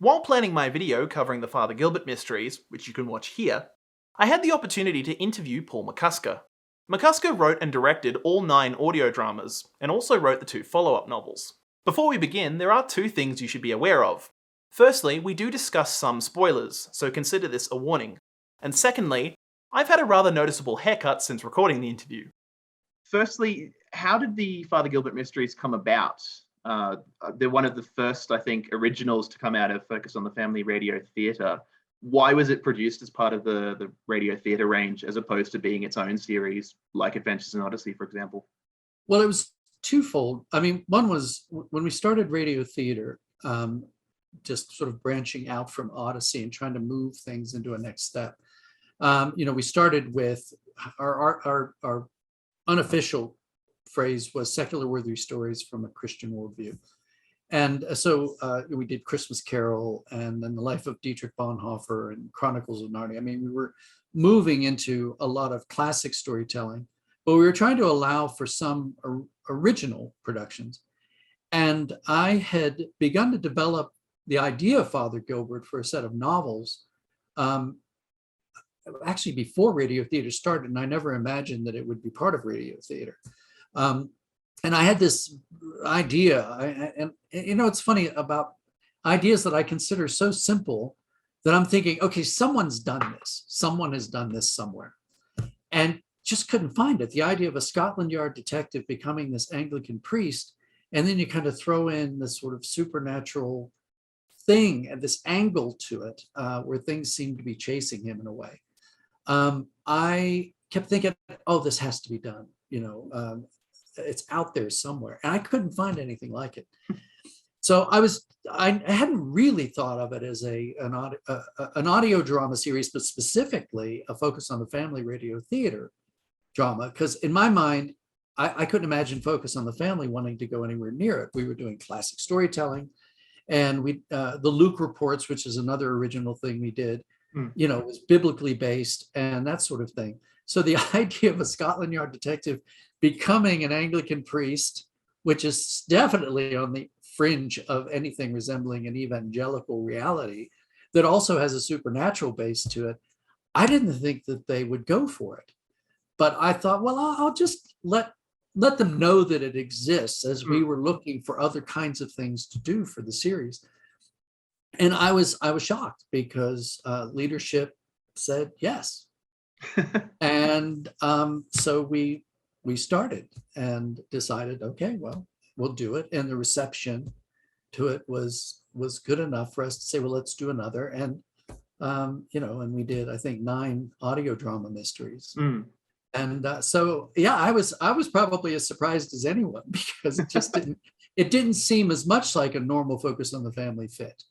While planning my video covering the Father Gilbert Mysteries, which you can watch here, I had the opportunity to interview Paul McCusker. McCusker wrote and directed all 9 audio dramas, and also wrote the 2 follow-up novels. Before we begin, there are 2 things you should be aware of. Firstly, we do discuss some spoilers, so consider this a warning. And secondly, I've had a rather noticeable haircut since recording the interview. Firstly, how did the Father Gilbert Mysteries come about? They're one of the first, I think, originals to come out of Focus on the Family Radio Theatre. Why was it produced as part of the radio theatre range as opposed to being its own series, like Adventures in Odyssey, for example? Well, it was twofold. I mean, one was when we started radio theatre, just sort of branching out from Odyssey and trying to move things into a next step. We started with our unofficial phrase was secular worthy stories from a Christian worldview. And so we did Christmas Carol and then The Life of Dietrich Bonhoeffer and Chronicles of Narnia. I mean, we were moving into a lot of classic storytelling, but we were trying to allow for some original productions. And I had begun to develop the idea of Father Gilbert for a set of novels actually before radio theater started, and I never imagined that it would be part of radio theater. And I had this idea, and it's funny about ideas that I consider so simple that I'm thinking, okay, someone's done this. Someone has done this somewhere. And just couldn't find it. The idea of a Scotland Yard detective becoming this Anglican priest, and then you kind of throw in this sort of supernatural thing and this angle to it where things seem to be chasing him in a way. I kept thinking, oh, this has to be done. It's out there somewhere, and I couldn't find anything like it. So I hadn't really thought of it as an audio drama series, but specifically a Focus on the Family radio theater drama, because in my mind, I couldn't imagine Focus on the Family wanting to go anywhere near it. We were doing classic storytelling, and the Luke reports, which is another original thing we did, was biblically based and that sort of thing. So the idea of a Scotland Yard detective becoming an Anglican priest, which is definitely on the fringe of anything resembling an evangelical reality, that also has a supernatural base to it, I didn't think that they would go for it. But I thought, well, I'll just let them know that it exists, as we were looking for other kinds of things to do for the series. And I was shocked because leadership said yes. And so we started and decided, okay, well, we'll do it. And the reception to it was good enough for us to say, well, let's do another. And and we did, I think, 9 audio drama mysteries. And so yeah, I was probably as surprised as anyone, because it didn't seem as much like a normal Focus on the Family fit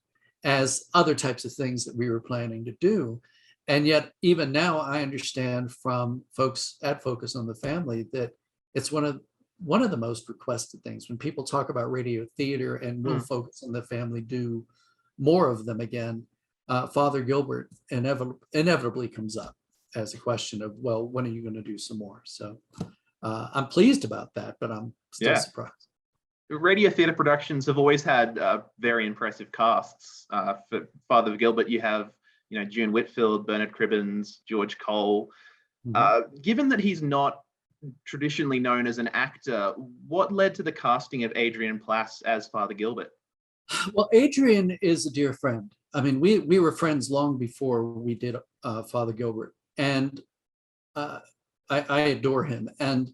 as other types of things that we were planning to do. And yet, even now, I understand from folks at Focus on the Family that it's one of the most requested things. When people talk about radio theater and will Focus on the Family do more of them again, Father Gilbert inevitably comes up as a question of, well, when are you going to do some more? So I'm pleased about that, but I'm still surprised. Radio theatre productions have always had very impressive casts. For Father Gilbert, you have June Whitfield, Bernard Cribbins, George Cole. Given that he's not traditionally known as an actor, what led to the casting of Adrian Plass as Father Gilbert? Well, Adrian is a dear friend. I mean, we were friends long before we did Father Gilbert, and I adore him. And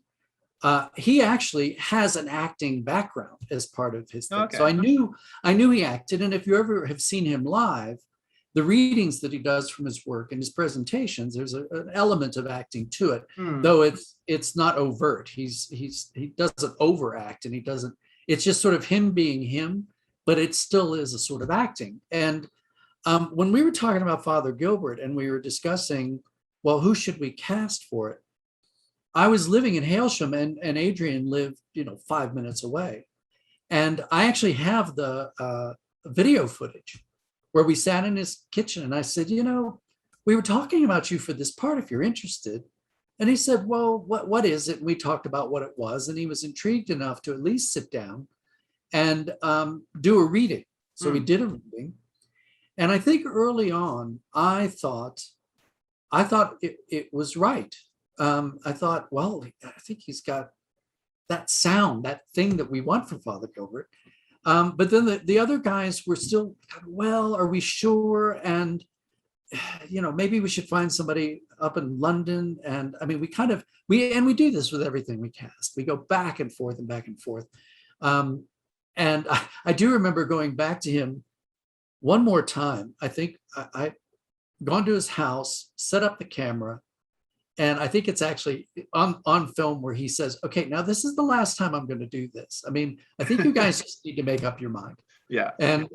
he actually has an acting background as part of his thing. Okay. So I knew he acted, and if you ever have seen him live, the readings that he does from his work and his presentations, there's an element of acting to it, though it's not overt. He doesn't overact, and it's just sort of him being him, but it still is a sort of acting. And when we were talking about Father Gilbert and we were discussing, well, who should we cast for it? I was living in Hailsham, and Adrian lived, 5 minutes away. And I actually have the video footage where we sat in his kitchen, and I said, we were talking about you for this part, if you're interested. And he said, well, what is it? And we talked about what it was, and he was intrigued enough to at least sit down and do a reading. So we did a reading. And I think early on, I thought it was right. I thought, well, I think he's got that sound, that thing that we want from Father Gilbert. But then the other guys were still, well, are we sure? And, maybe we should find somebody up in London. And I mean, we do this with everything we cast. We go back and forth and back and forth. And I do remember going back to him one more time. I think I gone to his house, set up the camera, and I think it's actually on film where he says, okay, now this is the last time I'm going to do this. I mean, I think you guys just need to make up your mind. Yeah. And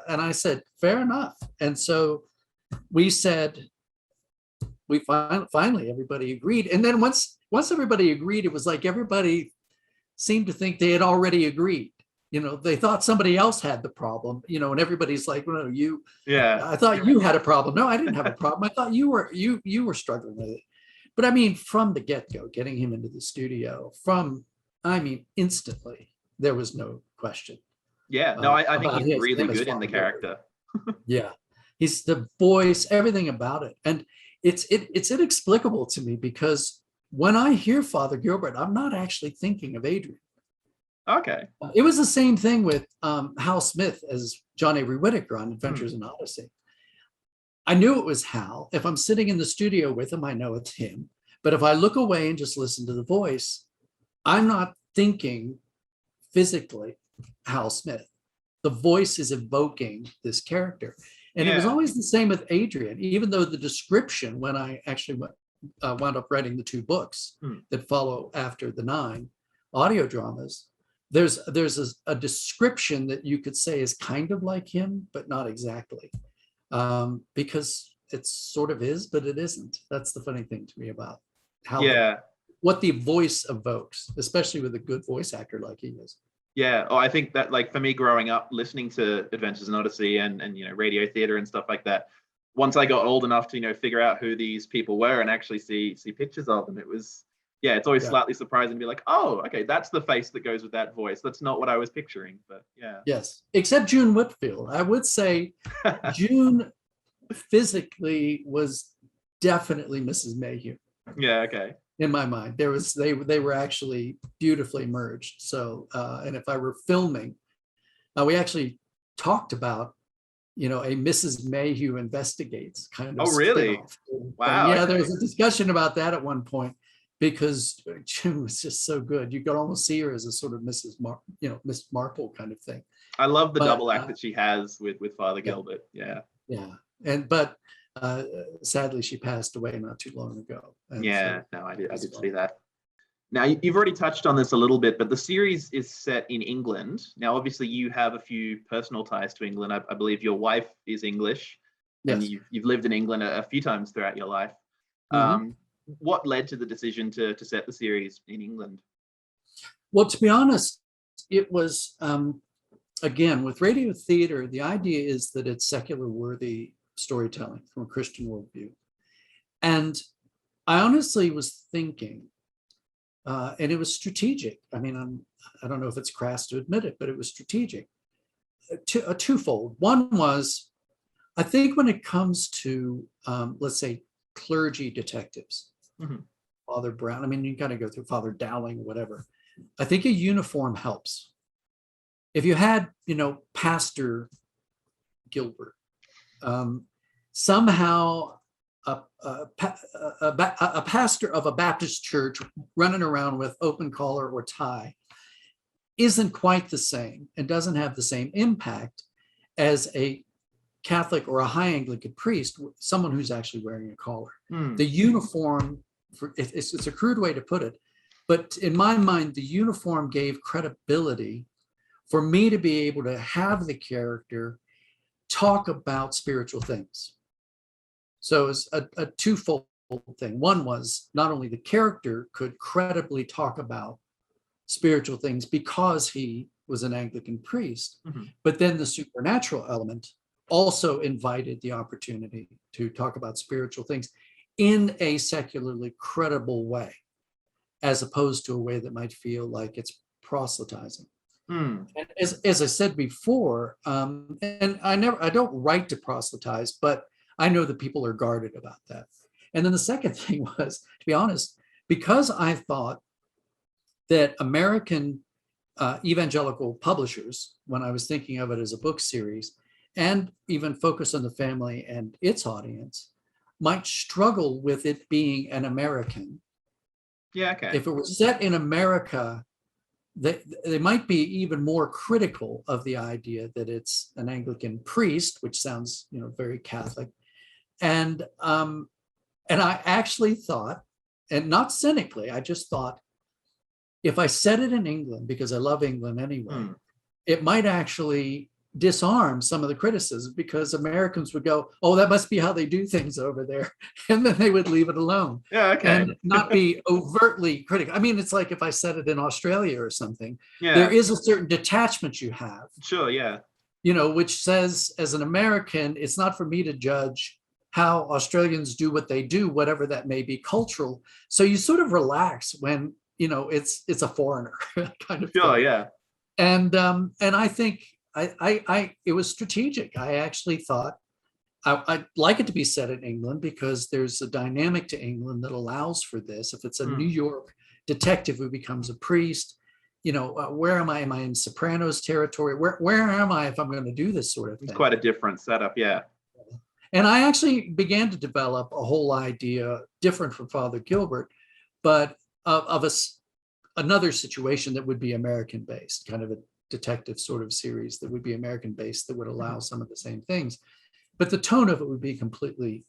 I said, fair enough. And so we said, we finally everybody agreed. And then once everybody agreed, it was like everybody seemed to think they had already agreed. They thought somebody else had the problem, and everybody's like, well, I thought you had a problem. No, I didn't have a problem. I thought you were struggling with it. But I mean, from the get-go, getting him into the studio, instantly, there was no question. Yeah, no, I think he's really good in the character. Yeah, he's the voice, everything about it. And it's inexplicable to me, because when I hear Father Gilbert, I'm not actually thinking of Adrian. Okay. It was the same thing with Hal Smith as John Avery Whittaker on Adventures in Odyssey. I knew it was Hal. If I'm sitting in the studio with him, I know it's him. But if I look away and just listen to the voice, I'm not thinking physically Hal Smith. The voice is evoking this character. And it was always the same with Adrian, even though the description, when I actually wound up writing the 2 books that follow after the 9 audio dramas, there's a description that you could say is kind of like him, but not exactly, because it sort of is, but it isn't. That's the funny thing to me about what the voice evokes, especially with a good voice actor like he is. Yeah. Oh, I think that, like, for me growing up listening to Adventures in Odyssey and radio theater and stuff like that, once I got old enough to figure out who these people were and actually see pictures of them, it was it's always slightly surprising to be like, oh, okay, that's the face that goes with that voice. That's not what I was picturing, but yeah. Yes, except June Whitfield. I would say June physically was definitely Mrs. Mayhew. Yeah, okay. In my mind, they were actually beautifully merged. So, and if I were filming, we actually talked about, a Mrs. Mayhew Investigates kind of. Oh, really? Spin-off. Wow. Yeah, there was a discussion about that at one point, because June was just so good. You could almost see her as a sort of Miss Marple kind of thing. I love the double act that she has with Father Gilbert. Yeah. Yeah. But sadly, she passed away not too long ago. And I did see that. Now, you've already touched on this a little bit, but the series is set in England. Now, obviously, you have a few personal ties to England. I believe your wife is English, and you've lived in England a few times throughout your life. What led to the decision to set the series in England? Well, to be honest, it was, again, with radio theater, the idea is that it's secular worthy storytelling from a Christian worldview. And I honestly was thinking, and it was strategic. I mean, I don't know if it's crass to admit it, but it was strategic. A twofold. One was, I think when it comes to, let's say, clergy detectives, Father Brown, I mean, you got to go through Father Dowling, whatever. I think a uniform helps. If you had, Pastor Gilbert, somehow a pastor of a Baptist church running around with open collar or tie isn't quite the same and doesn't have the same impact as a Catholic or a high Anglican priest, someone who's actually wearing a collar. The uniform, it's a crude way to put it, but in my mind, the uniform gave credibility for me to be able to have the character talk about spiritual things. So it's a twofold thing. One was not only the character could credibly talk about spiritual things because he was an Anglican priest, but then the supernatural element also invited the opportunity to talk about spiritual things in a secularly credible way, as opposed to a way that might feel like it's proselytizing. And as I said before, and I don't write to proselytize, but I know that people are guarded about that. And then the second thing was, to be honest, because I thought that American evangelical publishers, when I was thinking of it as a book series, and even Focus on the Family and its audience, might struggle with it being an American. Yeah, okay. If it was set in America, they might be even more critical of the idea that it's an Anglican priest, which sounds, very Catholic. And I actually thought, and not cynically, I just thought, if I said it in England, because I love England anyway, it might actually disarm some of the criticism, because Americans would go, oh, that must be how they do things over there. And then they would leave it alone. Yeah, okay. And not be overtly critical. I mean, it's like if I said it in Australia or something, Yeah. there is a certain detachment you have. Sure, yeah. Which says, as an American, it's not for me to judge how Australians do what they do, whatever that may be cultural. So you sort of relax when, it's a foreigner kind of Sure, thing. yeah. And I think it was strategic. I actually thought I'd like it to be set in England, because there's a dynamic to England that allows for this. If it's a New York detective who becomes a priest, where am I? Am I in Sopranos territory? Where am I if I'm going to do this sort of thing? It's quite a different setup, yeah. And I actually began to develop a whole idea different from Father Gilbert, but of another situation that would be American based, kind of a detective sort of series that would be American based, that would allow some of the same things, but the tone of it would be completely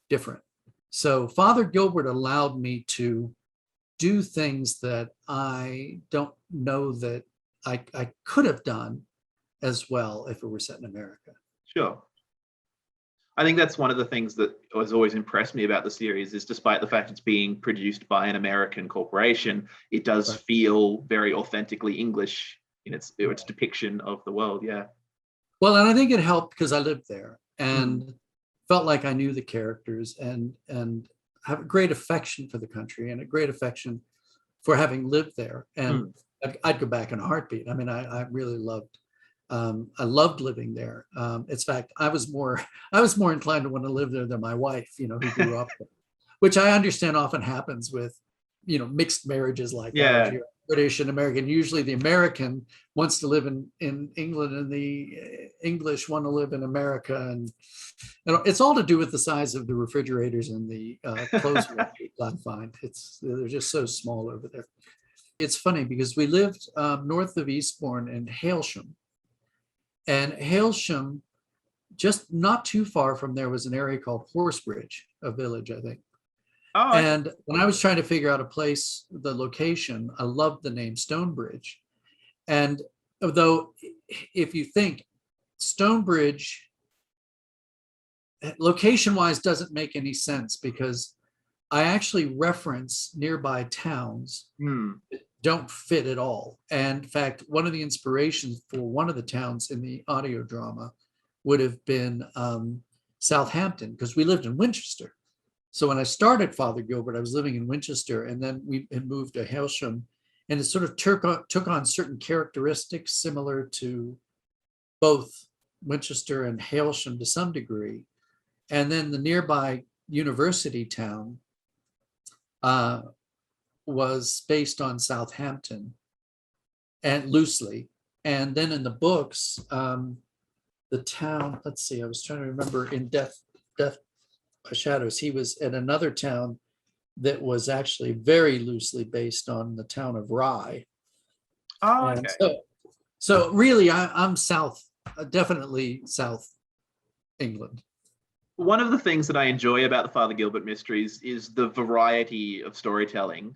different. So Father Gilbert allowed me to do things that I don't know that I could have done as well if it were set in America. Sure. I think that's one of the things that has always impressed me about the series, is despite the fact it's being produced by an American corporation, it does feel very authentically English in its depiction of the world. Yeah. Well, and I think it helped because I lived there and felt like I knew the characters, and have a great affection for the country and a great affection for having lived there. And I'd go back in a heartbeat. I mean, I really loved I loved living there. In fact, I was more inclined to want to live there than my wife, who grew up there, which I understand often happens with, mixed marriages like ours. British and American. Usually the American wants to live in England, and the English want to live in America. And it's all to do with the size of the refrigerators and the clothes I find. They're just so small over there. It's funny because we lived north of Eastbourne in Hailsham. And Hailsham, just not too far from there, was an area called Horsebridge, a village, I think. Oh, and when I was trying to figure out the location, I loved the name Stonebridge. And although, if you think Stonebridge, location-wise, doesn't make any sense, because I actually reference nearby towns that don't fit at all. And in fact, one of the inspirations for one of the towns in the audio drama would have been Southampton, because we lived in Winchester. So when I started Father Gilbert, I was living in Winchester, and then we had moved to Hailsham, and it sort of took on certain characteristics similar to both Winchester and Hailsham to some degree. And then the nearby university town was based on Southampton, and loosely. And then in the books, the town, let's see, I was trying to remember, in Death by Shadows, he was at another town that was actually very loosely based on the town of Rye. Oh, okay. So really, I'm South, definitely South England. One of the things that I enjoy about the Father Gilbert Mysteries is the variety of storytelling.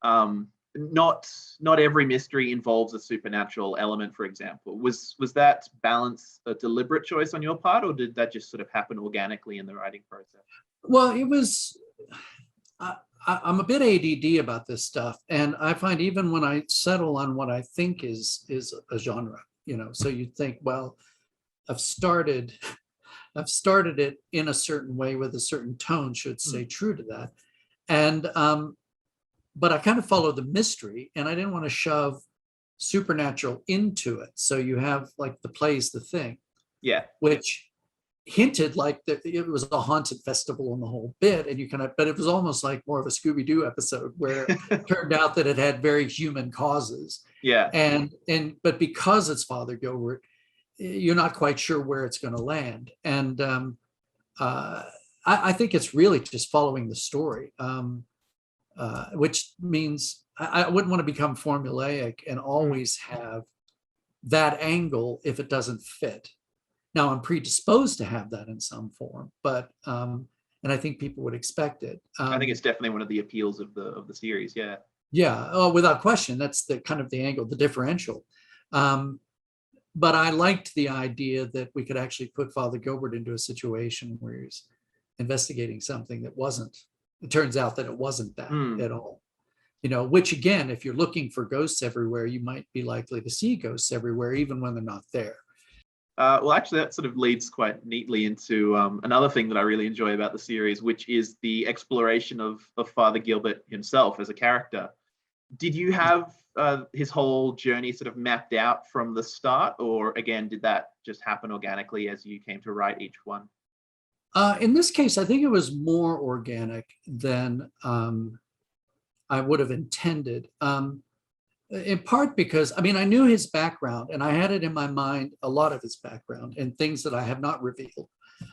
Not every mystery involves a supernatural element, for example. Was that balance a deliberate choice on your part, or did that just sort of happen organically in the writing process? Well, it was, I'm a bit ADD about this stuff. And I find even when I settle on what I think is a genre, so you'd think, well, I've started it in a certain way with a certain tone, should stay true to that. And, but I kind of followed the mystery, and I didn't want to shove supernatural into it. So you have like the play's The Thing, Yeah. which hinted like that it was a haunted festival and the whole bit, and you kind of, but it was almost like more of a Scooby-Doo episode where it turned out that it had very human causes. Yeah. But because it's Father Gilbert, you're not quite sure where it's going to land. And I think it's really just following the story, which means I wouldn't want to become formulaic and always have that angle if it doesn't fit. Now, I'm predisposed to have that in some form, but and I think people would expect it. I think it's definitely one of the appeals of the series. Yeah. Yeah, oh, without question, that's the kind of the angle, the differential. But I liked the idea that we could actually put Father Gilbert into a situation where he's investigating something that wasn't. It turns out that it wasn't that at all. You know, which again, if you're looking for ghosts everywhere, you might be likely to see ghosts everywhere, even when they're not there. Well, actually, that sort of leads quite neatly into another thing that I really enjoy about the series, which is the exploration of Father Gilbert himself as a character. Did you have his whole journey sort of mapped out from the start, or again, did that just happen organically as you came to write each one? In this case, I think it was more organic than I would have intended. In part because, I mean, I knew his background and I had it in my mind, a lot of his background and things that I have not revealed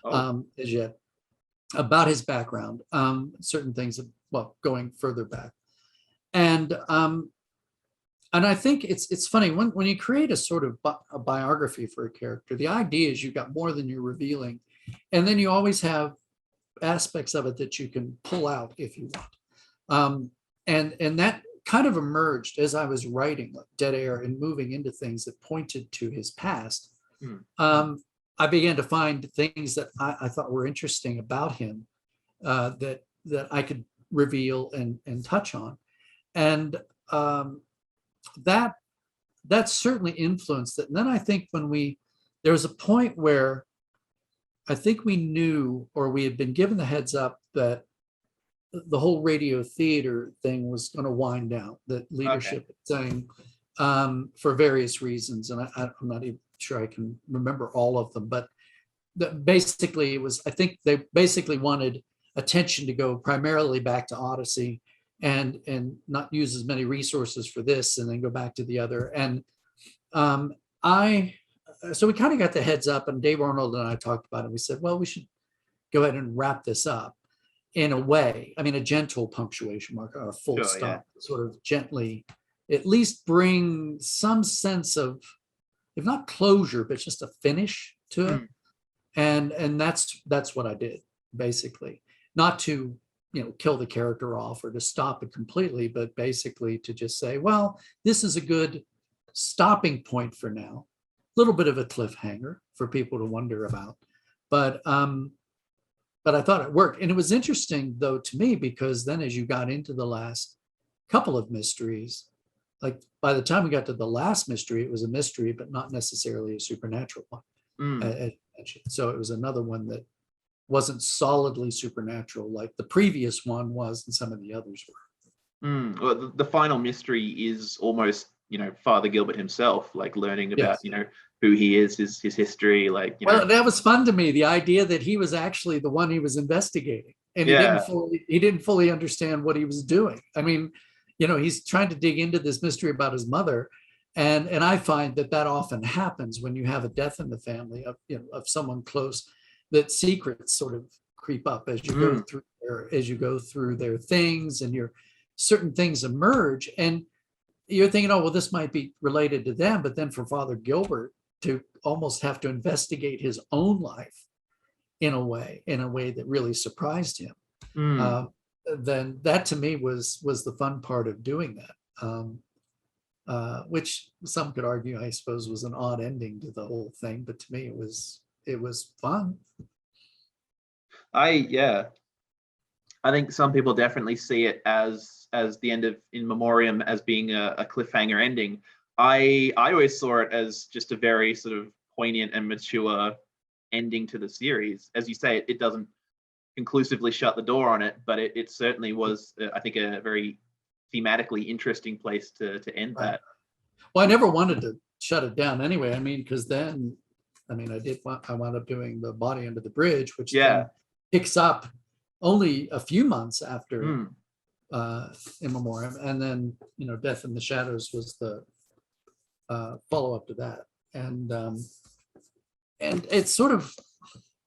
as yet about his background, certain things, well, going further back. And I think it's funny, when you create a sort of a biography for a character, the idea is you've got more than you're revealing. And then you always have aspects of it that you can pull out if you want. And that kind of emerged as I was writing like Dead Air and moving into things that pointed to his past. I began to find things that I thought were interesting about him that I could reveal and touch on. And that certainly influenced it. And then I think there was a point where I think we knew, or we had been given the heads up that the whole radio theater thing was going to wind down, that leadership saying for various reasons. And I'm not even sure I can remember all of them, but basically it was, I think they basically wanted attention to go primarily back to Odyssey and not use as many resources for this and then go back to the other. And so we kind of got the heads up, and Dave Arnold and I talked about it. We said, well, we should go ahead and wrap this up in a way. I mean, a gentle punctuation mark or a full stop, sort of gently, at least bring some sense of, if not closure, but just a finish to it. And that's what I did, basically. Not to, kill the character off or to stop it completely, but basically to just say, well, this is a good stopping point for now. A little bit of a cliffhanger for people to wonder about. But I thought it worked. And it was interesting, though, to me, because then as you got into the last couple of mysteries, like by the time we got to the last mystery, it was a mystery, but not necessarily a supernatural one. So it was another one that wasn't solidly supernatural like the previous one was and some of the others were. Well, the final mystery is almost, Father Gilbert himself, like learning about, who he is, his history, like, Well, that was fun to me, the idea that he was actually the one he was investigating, and he didn't fully understand what he was doing. I mean, he's trying to dig into this mystery about his mother, and I find that often happens when you have a death in the family of someone close, that secrets sort of creep up as you go through their things, and certain things emerge, and you're thinking, oh, well, this might be related to them. But then for Father Gilbert to almost have to investigate his own life in a way that really surprised him, then that to me was the fun part of doing that, which some could argue, I suppose, was an odd ending to the whole thing. But to me, it was fun. I think some people definitely see it as the end of In Memoriam as being a cliffhanger ending. I always saw it as just a very sort of poignant and mature ending to the series. As you say, it doesn't conclusively shut the door on it, but it certainly was, I think, a very thematically interesting place to end that. Well, I never wanted to shut it down anyway. I mean, because then, I mean, I wound up doing The Body Under the Bridge, which Yeah. then picks up only a few months after Hmm. In Memoriam, and then Death in the Shadows was the follow up to that, and it's sort of,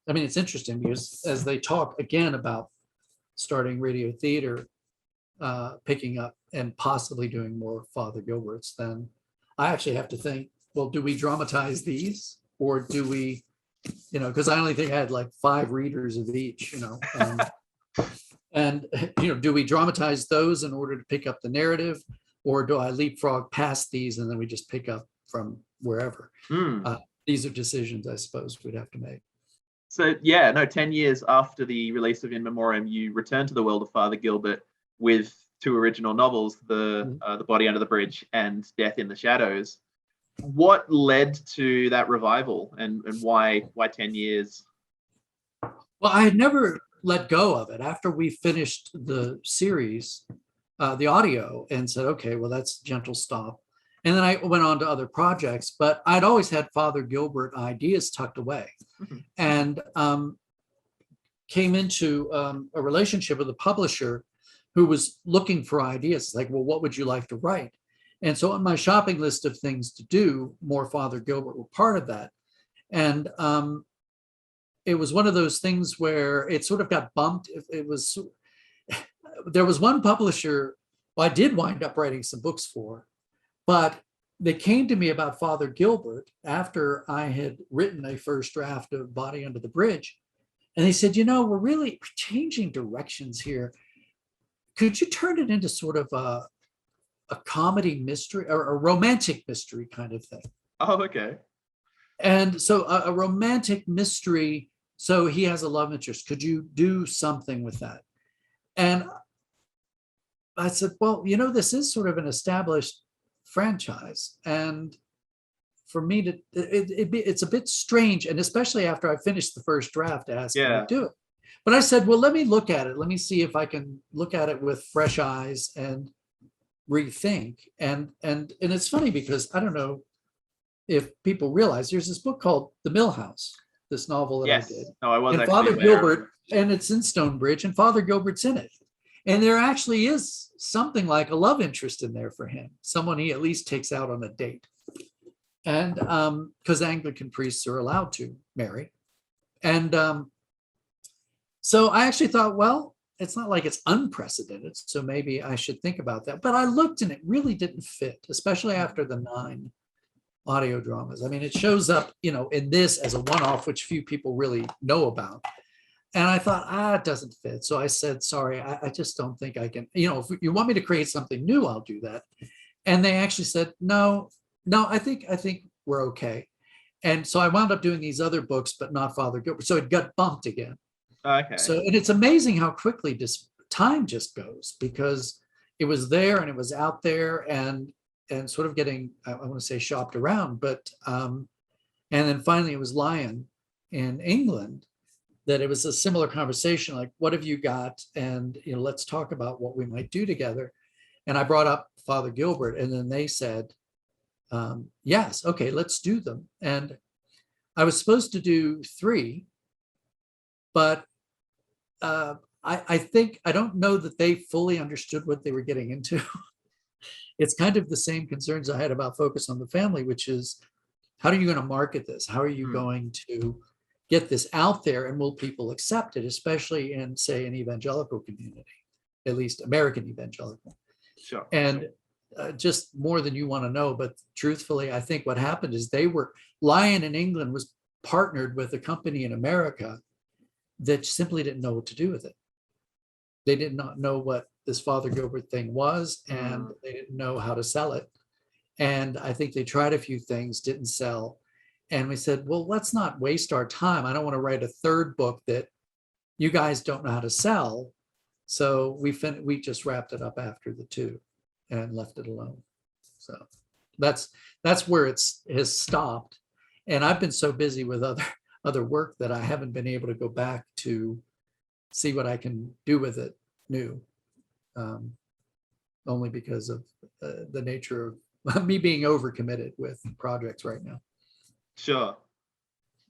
I mean, it's interesting because as they talk again about starting radio theater, picking up and possibly doing more Father Gilberts, then I actually have to think, well, do we dramatize these, or do we, because I only think I had like 5 readers of each, and do we dramatize those in order to pick up the narrative, or do I leapfrog past these and then we just pick up from wherever? Hmm. These are decisions I suppose we'd have to make. So yeah, no, 10 years after the release of In Memoriam, you return to the world of Father Gilbert with 2 original novels, The Body Under the Bridge and Death in the Shadows. What led to that revival, and why 10 years? Well, I had never let go of it after we finished the series, the audio, and said, okay, well, that's gentle stop. And then I went on to other projects, but I'd always had Father Gilbert ideas tucked away, and came into a relationship with a publisher who was looking for ideas. Like, well, what would you like to write? And so on my shopping list of things to do, more Father Gilbert were part of that. And it was one of those things where it sort of got bumped. There was one publisher I did wind up writing some books for, but they came to me about Father Gilbert after I had written a first draft of Body Under the Bridge. And they said, we're changing directions here. Could you turn it into sort of a comedy mystery or a romantic mystery kind of thing? Oh, okay. And so a romantic mystery. So he has a love interest. Could you do something with that? And I said, well, this is sort of an established franchise. And for me it's a bit strange. And especially after I finished the first draft, to ask me to do it. But I said, well, let me look at it. Let me see if I can look at it with fresh eyes and rethink. And it's funny because I don't know if people realize there's this book called The Mill House, this novel that I did. No, I was and actually Father Gilbert, and it's in Stonebridge, and Father Gilbert's in it. And there actually is something like a love interest in there for him, someone he at least takes out on a date. And because Anglican priests are allowed to marry. And so I actually thought, well, it's not like it's unprecedented, so maybe I should think about that. But I looked and it really didn't fit, especially after the 9 audio dramas. I mean, it shows up, in this as a one-off, which few people really know about. And I thought, it doesn't fit. So I said, sorry, I just don't think I can, if you want me to create something new, I'll do that. And they actually said, no, I think we're okay. And so I wound up doing these other books, but not Father Gilbert. So it got bumped again. Okay. So, and it's amazing how quickly this time just goes, because it was there and it was out there and sort of getting, I want to say, shopped around, but and then finally it was Lion in England that it was a similar conversation, like, what have you got? And let's talk about what we might do together. And I brought up Father Gilbert, and then they said, yes, okay, let's do them. And I was supposed to do 3, but I don't know that they fully understood what they were getting into. It's kind of the same concerns I had about Focus on the Family, which is, how are you going to market this? How are you going to get this out there, and will people accept it, especially in, say, an evangelical community, at least American evangelical? Sure. And just more than you want to know, but truthfully, I think what happened is Lion in England was partnered with a company in America that simply didn't know what to do with it. They did not know what this Father Gilbert thing was, and they didn't know how to sell it. And I think they tried a few things, didn't sell. And we said, well, let's not waste our time. I don't want to write a 3rd book that you guys don't know how to sell. So we just wrapped it up after the 2 and left it alone. So that's where it has stopped. And I've been so busy with other work that I haven't been able to go back to see what I can do with it new, only because of the nature of me being overcommitted with projects right now. Sure.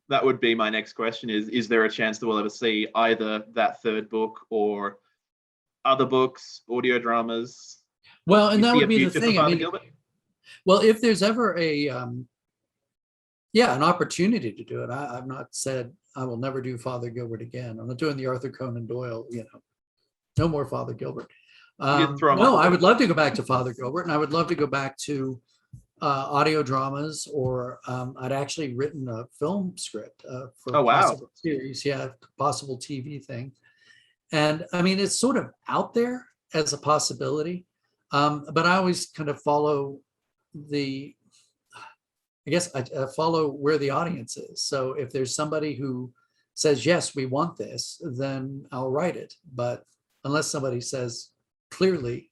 That would be my next question is there a chance that we'll ever see either that third book or other books, audio dramas? Well, and You that see would a be the future for thing. I Father mean, Gilbert? well, if there's ever an opportunity to do it, I've not said I will never do Father Gilbert again. I'm not doing the Arthur Conan Doyle, no more Father Gilbert. You didn't throw him off No, the I boat? would love to go back to Father Gilbert, and I would love to go back to audio dramas, or I'd actually written a film script for Oh, a wow. possible series, possible TV thing. And I mean, it's sort of out there as a possibility, but I always kind of follow I follow where the audience is. So if there's somebody who says, yes, we want this, then I'll write it. But unless somebody says clearly,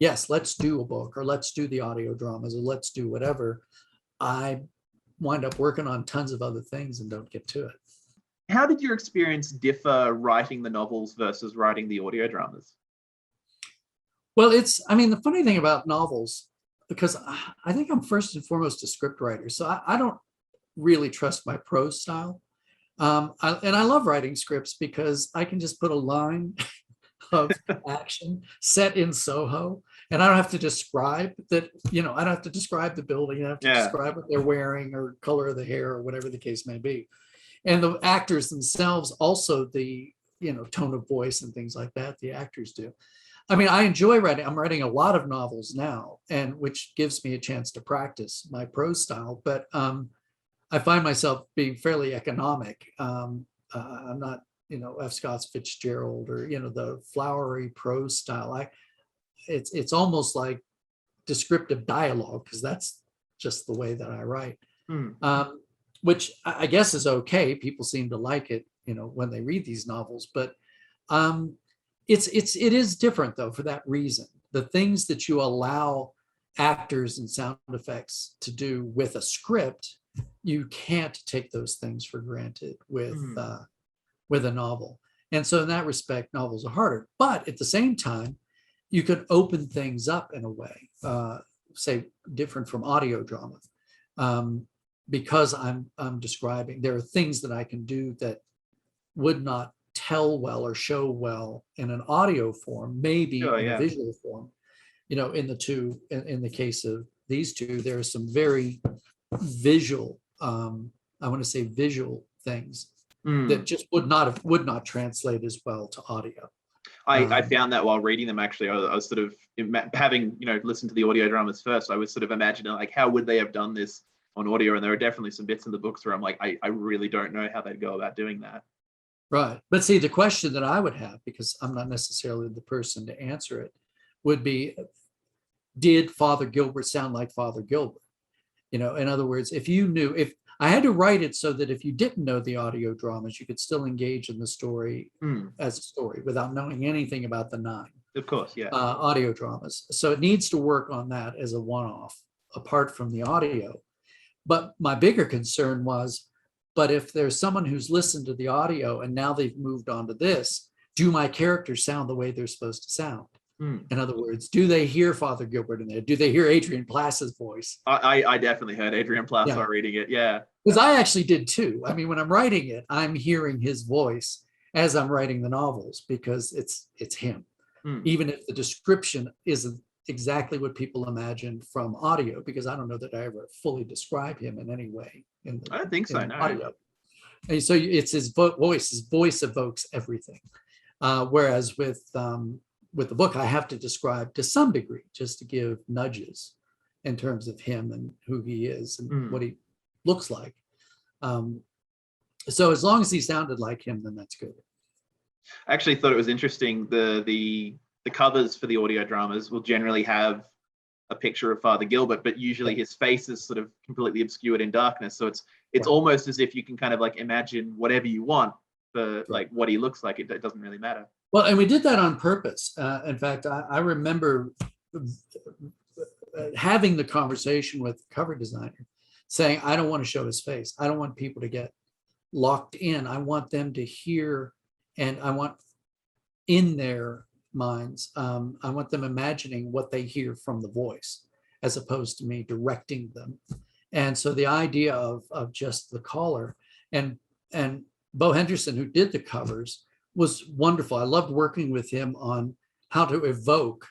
yes, let's do a book, or let's do the audio dramas, or let's do whatever, I wind up working on tons of other things and don't get to it. How did your experience differ writing the novels versus writing the audio dramas? Well, the funny thing about novels, because I think I'm first and foremost a script writer, so I don't really trust my prose style. And I love writing scripts because I can just put a line of action set in Soho, and I don't have to describe that, I don't have to describe the building, I don't have to describe what they're wearing or color of the hair or whatever the case may be. And the actors themselves, also the, tone of voice and things like that, the actors do. I mean, I enjoy writing. I'm writing a lot of novels now, and which gives me a chance to practice my prose style, but I find myself being fairly economic. I'm not, F. Scott Fitzgerald, or, the flowery prose style. It's almost like descriptive dialogue, because that's just the way that I write. Which I guess is okay. People seem to like it, when they read these novels, but it is different though, for that reason. The things that you allow actors and sound effects to do with a script, you can't take those things for granted with a novel. And so in that respect, novels are harder, but at the same time, you could open things up in a way, say different from audio drama. Because I'm describing, there are things that I can do that would not tell well or show well in an audio form, maybe in a visual form. In the case of these two, there are some very visual, I want to say visual things that just would not translate as well to audio. I found that while reading them, actually. I was sort of having, listened to the audio dramas first, I was sort of imagining, like, how would they have done this on audio? And there are definitely some bits in the books where I'm like, I really don't know how they'd go about doing that. Right. But see, the question that I would have, because I'm not necessarily the person to answer it, would be, did Father Gilbert sound like Father Gilbert? In other words, if I had to write it so that if you didn't know the audio dramas, you could still engage in the story as a story without knowing anything about the 9. Of course, yeah. Audio dramas. So it needs to work on that as a one-off, apart from the audio. But my bigger concern was, but if there's someone who's listened to the audio and now they've moved on to this, do my characters sound the way they're supposed to sound? In other words, do they hear Father Gilbert in there? Do they hear Adrian Plass's voice? I definitely heard Adrian Plass while reading it, yeah. Because I actually did too. I mean, when I'm writing it, I'm hearing his voice as I'm writing the novels, because it's him. Even if the description isn't exactly what people imagine from audio, because I don't know that I ever fully describe him in any way. I don't think so, no. Audio. And so it's his voice. His voice evokes everything. Whereas with the book, I have to describe to some degree, just to give nudges in terms of him and who he is and what he looks like. So as long as he sounded like him, then that's good. I actually thought it was interesting. The covers for the audio dramas will generally have a picture of Father Gilbert, but usually his face is sort of completely obscured in darkness. So it's almost as if you can kind of like imagine whatever you want for like what he looks like. It doesn't really matter. Well, and we did that on purpose. In fact, I remember having the conversation with the cover designer saying, I don't want to show his face. I don't want people to get locked in. I want them to hear, and I want in their minds, I want them imagining what they hear from the voice, as opposed to me directing them. And so the idea of just the caller and Bo Henderson, who did the covers, was wonderful. I loved working with him on how do you evoke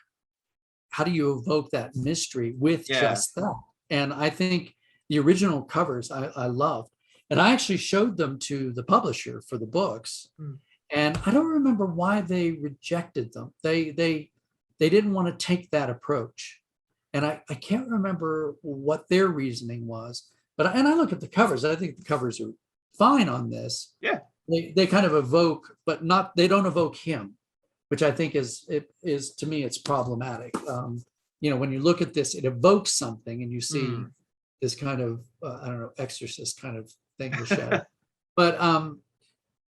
that mystery with just that. And I think the original covers I loved. And I actually showed them to the publisher for the books. And I don't remember why they rejected them. They didn't want to take that approach. And I can't remember what their reasoning was. But I look at the covers. I think the covers are fine on this. Yeah. They kind of evoke, but they don't evoke him, which I think is to me, it's problematic. When you look at this, it evokes something and you see this kind of, I don't know, exorcist kind of thing to shed.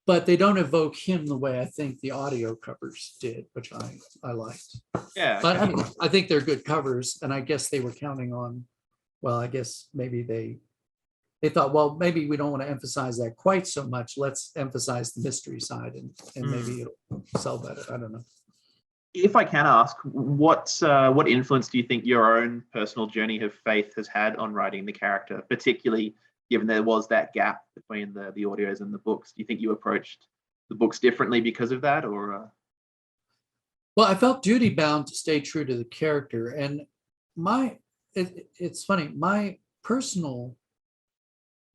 But they don't evoke him the way I think the audio covers did, which I liked. Yeah. But I mean, I think they're good covers, and I guess they were counting on, well, I guess maybe they thought, well, maybe we don't want to emphasize that quite so much. Let's emphasize the mystery side, and maybe it'll sell better. I don't know. If I can ask, what influence do you think your own personal journey of faith has had on writing the character, particularly given there was that gap between the audios and the books? Do you think you approached the books differently because of that, or? Well, I felt duty bound to stay true to the character, and it's funny, my personal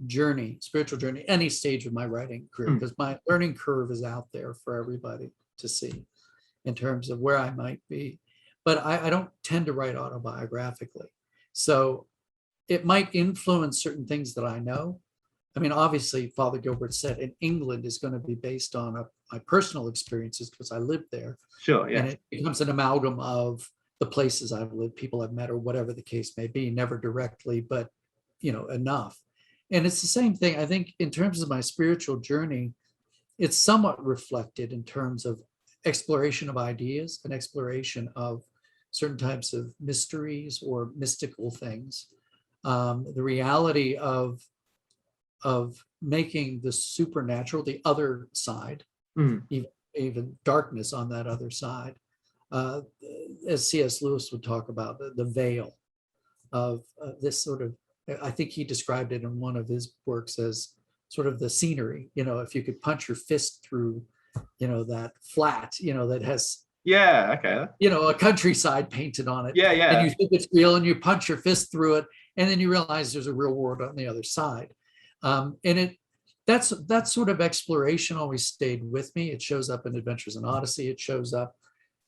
journey, spiritual journey, any stage of my writing career, because my learning curve is out there for everybody to see in terms of where I might be. But I don't tend to write autobiographically. So it might influence certain things that I know. I mean, obviously, Father Gilbert said in England is going to be based on my personal experiences because I lived there. Sure, yeah. And it becomes an amalgam of the places I've lived, people I've met, or whatever the case may be, never directly, but, enough. And it's the same thing, I think, in terms of my spiritual journey, it's somewhat reflected in terms of exploration of ideas and exploration of certain types of mysteries or mystical things. The reality of making the supernatural, the other side, even darkness on that other side, as C.S. Lewis would talk about, the veil of this sort of, I think he described it in one of his works as sort of the scenery, if you could punch your fist through, that flat, that has, a countryside painted on it. Yeah, yeah. And you think it's real and you punch your fist through it, and then you realize there's a real world on the other side. And that sort of exploration always stayed with me. It shows up in Adventures in Odyssey. It shows up,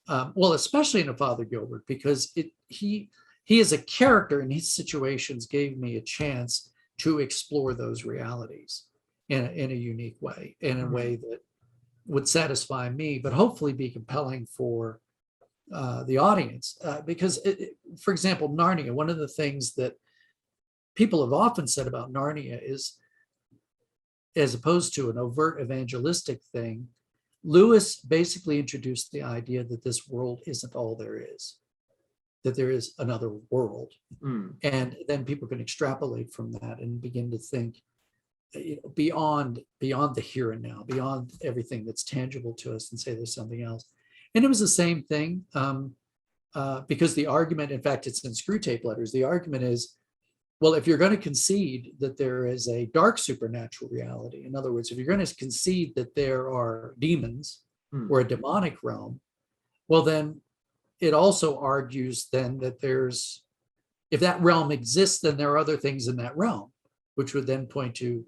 especially in a Father Gilbert, because he as a character in his situations gave me a chance to explore those realities in a unique way, in a way that would satisfy me, but hopefully be compelling for the audience. Because, for example, Narnia, one of the things that people have often said about Narnia is, as opposed to an overt evangelistic thing, Lewis basically introduced the idea that this world isn't all there is, that there is another world. And then people can extrapolate from that and begin to think beyond the here and now, beyond everything that's tangible to us, and say there's something else. And it was the same thing, because the argument, in fact, it's in Screw Tape Letters, the argument is, well, if you're going to concede that there is a dark supernatural reality, in other words, if you're going to concede that there are demons or a demonic realm, well, then it also argues then that if that realm exists, then there are other things in that realm, which would then point to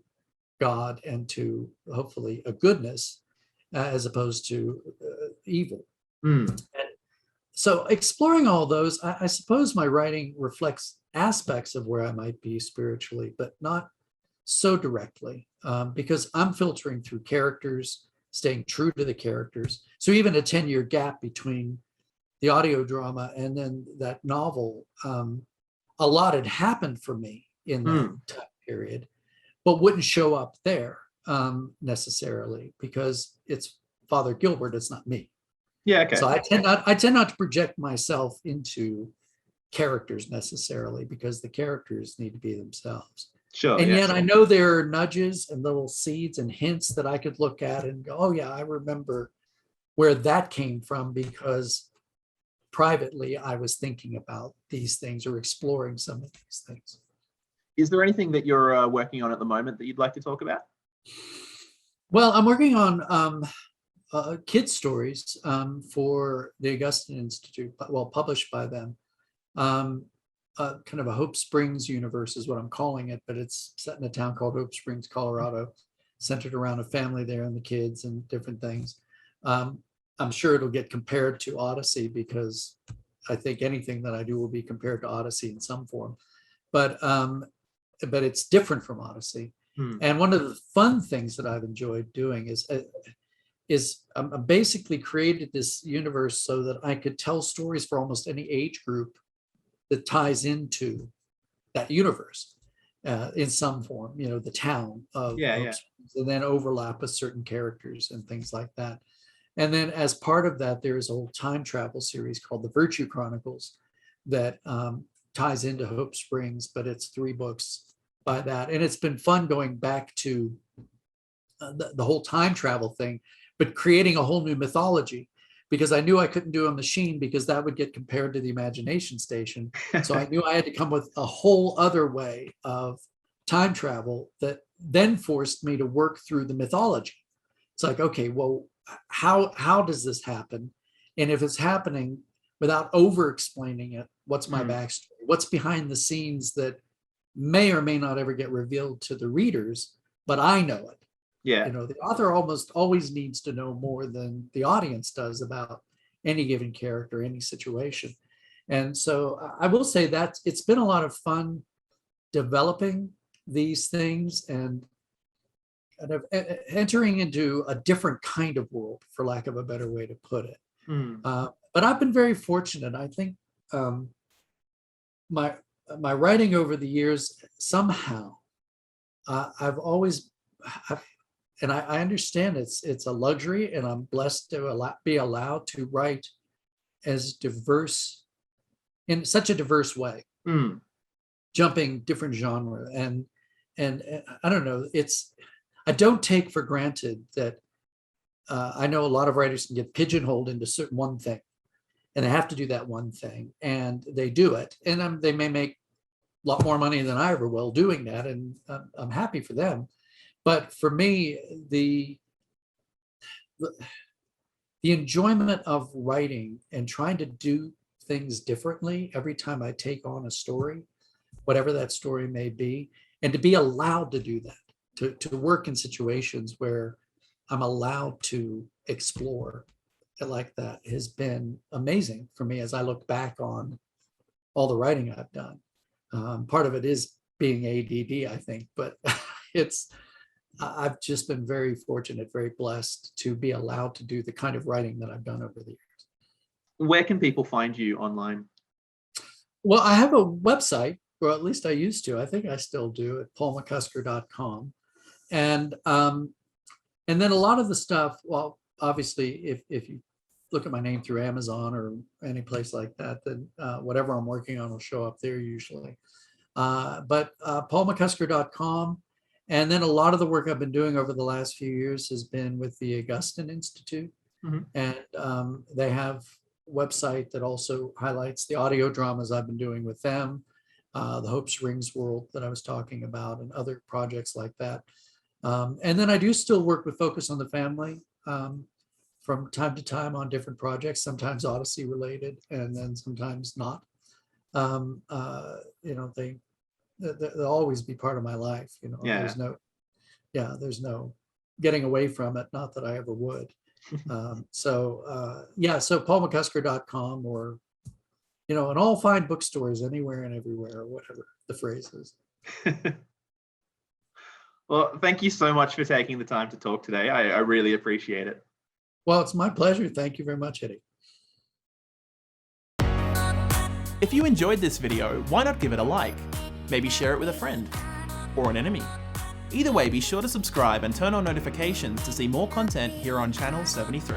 God and to hopefully a goodness, as opposed to evil. And so exploring all those, I suppose my writing reflects aspects of where I might be spiritually, but not so directly, because I'm filtering through characters, staying true to the characters. So even a 10-year gap between the audio drama and then that novel, a lot had happened for me in that time period, but wouldn't show up there necessarily, because it's Father Gilbert, it's not me. Yeah, okay. So I tend not to project myself into characters necessarily, because the characters need to be themselves. Sure. And yet I know there are nudges and little seeds and hints that I could look at and go, oh yeah, I remember where that came from, because privately I was thinking about these things or exploring some of these things. Is there anything that you're working on at the moment that you'd like to talk about? Well, I'm working on kids stories for the Augustine Institute, well, published by them. Kind of a Hope Springs universe is what I'm calling it, but it's set in a town called Hope Springs, Colorado, centered around a family there and the kids and different things. I'm sure it'll get compared to Odyssey because I think anything that I do will be compared to Odyssey in some form, but it's different from Odyssey. And one of the fun things that I've enjoyed doing is I basically created this universe so that I could tell stories for almost any age group that ties into that universe in some form, the town of Hope Springs, and then overlap with certain characters and things like that. And then as part of that, there's a whole time travel series called The Virtue Chronicles that ties into Hope Springs, but it's 3 books by that. And it's been fun going back to the whole time travel thing, but creating a whole new mythology, because I knew I couldn't do a machine because that would get compared to the Imagination Station. So I knew I had to come with a whole other way of time travel that then forced me to work through the mythology. It's like, okay, well, how does this happen? And if it's happening without over explaining it, what's my backstory? What's behind the scenes that may or may not ever get revealed to the readers, but I know it. Yeah. The author almost always needs to know more than the audience does about any given character, any situation. And so I will say that it's been a lot of fun developing these things and kind of entering into a different kind of world, for lack of a better way to put it. But I've been very fortunate. I think my writing over the years, somehow, I've always, and I understand it's a luxury, and I'm blessed to be allowed to write as diverse, in such a diverse way, jumping different genre. And I don't know, I don't take for granted that I know a lot of writers can get pigeonholed into certain one thing, and they have to do that one thing, and they do it. And they may make a lot more money than I ever will doing that, and I'm happy for them. But for me, the enjoyment of writing and trying to do things differently every time I take on a story, whatever that story may be, and to be allowed to do that, to work in situations where I'm allowed to explore like that, has been amazing for me as I look back on all the writing I've done. Part of it is being ADD, I think, but I've just been very fortunate, very blessed to be allowed to do the kind of writing that I've done over the years. Where can people find you online? Well, I have a website, or at least I used to. I think I still do, at paulmccusker.com. And then a lot of the stuff, well, obviously, if you look at my name through Amazon or any place like that, then whatever I'm working on will show up there usually. But paulmccusker.com. And then a lot of the work I've been doing over the last few years has been with the Augustine Institute. And they have a website that also highlights the audio dramas I've been doing with them, the Hope Springs world that I was talking about, and other projects like that. And then I do still work with Focus on the Family from time to time on different projects, sometimes Odyssey related, and then sometimes not. They'll always be part of my life. There's no getting away from it. Not that I ever would. So paulmccusker.com, or, and all fine bookstores anywhere and everywhere, or whatever the phrase is. Well, thank you so much for taking the time to talk today. I really appreciate it. Well, it's my pleasure. Thank you very much, Eddie. If you enjoyed this video, why not give it a like? Maybe share it with a friend or an enemy. Either way, be sure to subscribe and turn on notifications to see more content here on Channel 73.